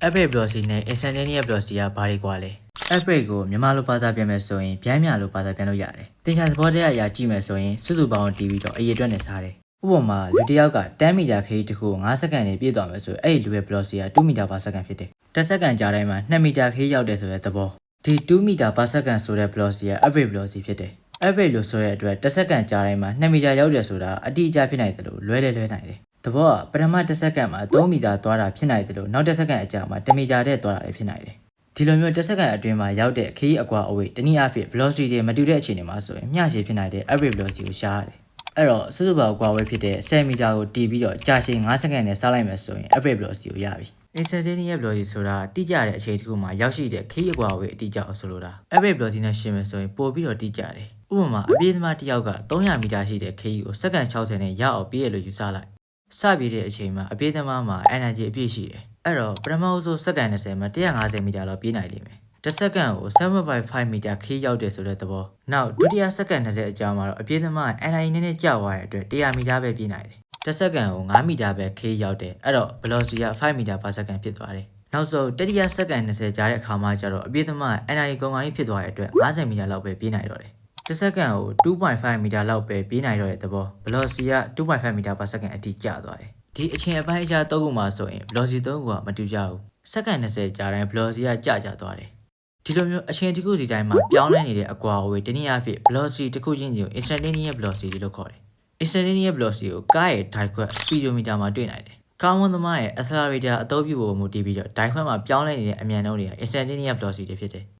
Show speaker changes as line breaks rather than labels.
average velocity နဲ့ instantaneous velocity ကဘာတွေကွာလဲ average ကိုမြန်မာလိုဘာသာပြန်မယ်ဆိုရင်ဗျမ်းမြလိုဘာသာပြန်လို့ရတယ်သင်္ချာသဘောတရားအရာကြည့်မယ်ဆိုရင်စုစုပေါင်းတီးပြီးတော့အရေးအတွက်နဲ့စားတယ်ဥပမာလူတစ်ယောက်က10မီတာခရီးတစ်ခု5စက္ကန့်နဲ့ပြည့်သွားမယ်ဆိုအဲ့ဒီလူရဲ့ velocity က2မီတာ/စက္ကန့်ဖြစ်တယ်10စက္ကန့်ကြာတိုင်းမှာ2မီတာခရီးရောက်တယ်ဆိုတဲ့သဘောဒီ2မီတာ/စက္ကန့်ဆိုတဲ့ velocity က average velocity ဖြစ်တယ် average လို့ဆိုတဲ့အတွက်10စက္ကန့်ကြာတိုင်းမှာ2မီတာရောက်တယ်ဆိုတာအတိအကျဖြစ်နိုင်တယ်လို့လွဲနိုင်တယ်သဘောကပထမ10စက္ကန့်မှာ3မီတာသွားတာဖြစ်နိုင်တယ်လို့နောက်10စက္ကန့်အကြာမှာ1မီတာတဲ့သွားတာလည်းဖြစ်နိုင်တယ်ဒီလိုမျိုး10စက္ကန့်အတွင်းမှာရောက်တဲ့ခရီးအကွာအဝေးတနည်းအားဖြင့် velocity တွေမတူတဲ့အခြေအနေမှာဆိုရင်မျှခြေဖြစ်နိုင်တဲ့ average velocity ကိုရှာရတယ်အဲ့တော့စုစုပေါင်းအကွာအဝေးဖြစ်တဲ့10မီတာကိုတီးပြီးတော့ကြာရှည်5စက္ကန့်နဲ့စားလိုက်မယ်ဆိုရင် average velocity ကိုရပြီ instantaneous velocity ဆိုတာတိကျတဲ့အချိန်တစ်ခုမှာရောက်ရှိတဲ့ခရီးအကွာအဝေးအတိအကျကိုဆိုလိုတာ average velocity နဲ့ရှင်းမယ်ဆိုရင်ပိုပြီးတော့တိကျတယ်ဥပမာအပြေးသမားတစ်ယောက်က300မီတာရှိတဲ့ခရီးကိုစက္ကန့်60နဲ့ရအောင်ပြေးရလို့ယူဆလိုက်စပြေးတဲ့အချိန်မှာအပြေးသမားမှာ energy အပြည့်ရှိတယ်အဲ့တော့ပထမဆုံးစက္ကန့်20မှာ150မီတာလောက်ပြေးနိုင်လိမ့်မယ်တစ်စက္ကန့်ကို 7.5 မီတာခရီးရောက်တယ်ဆိုတဲ့သဘောနောက်ဒုတိယစက္ကန့်20အကြာမှာတော့အပြေးသမား energy နည်းနည်းကျသွားတဲ့အတွက်100မီတာပဲပြေးနိုင်တယ်တစ်စက္ကန့်ကို5မီတာပဲခရီးရောက်တယ်အဲ့တော့ velocity က5မီတာ/စက္ကန့်ဖြစ်သွားတယ်နောက်ဆုံးတတိယစက္ကန့်20ကြာတဲ့အခါမှာကျတော့အပြေးသမား energy ကုန်ကုန်ကြီးဖြစ်သွားတဲ့အတွက်50မီတာလောက်ပဲပြေးနိုင်တော့တယ်တစ်စက္ကန့်ကို2.5မီတာလောက်ပဲပြေးနိုင်တော့တဲ့သဘော velocity က2.5မီတာ/စက္ကန့်အထိကျသွားတယ်ဒီအချိန်အပိုင်းအခြား3ခုမှာဆိုရင် velocity 3ခုကမတူကြဘူးစက္ကန့်20ကြာတိုင်း velocity ကကျသွားတယ်ဒီလိုမျိုးအချိန်တစ်ခုစီတိုင်းမှာပြောင်းလဲနေတဲ့အကွာအဝေးတနည်းအားဖြင့် velocity တစ်ခုချင်းစီကို instantaneous velocity လို့ခေါ်တယ် instantaneous velocity ကိုကားရဲ့ဓာတ်ခွက် speedometer မှာတွေ့နိုင်တယ်ကားဝန်သမားရဲ့ accelerator အသုံးပြုဖို့မူတည်ပြီးတော့ဓာတ်ခွက်မှာပြောင်းလဲနေတဲ့အမြန်နှုန်းတွေက instantaneous velocity ဖြစ်တယ်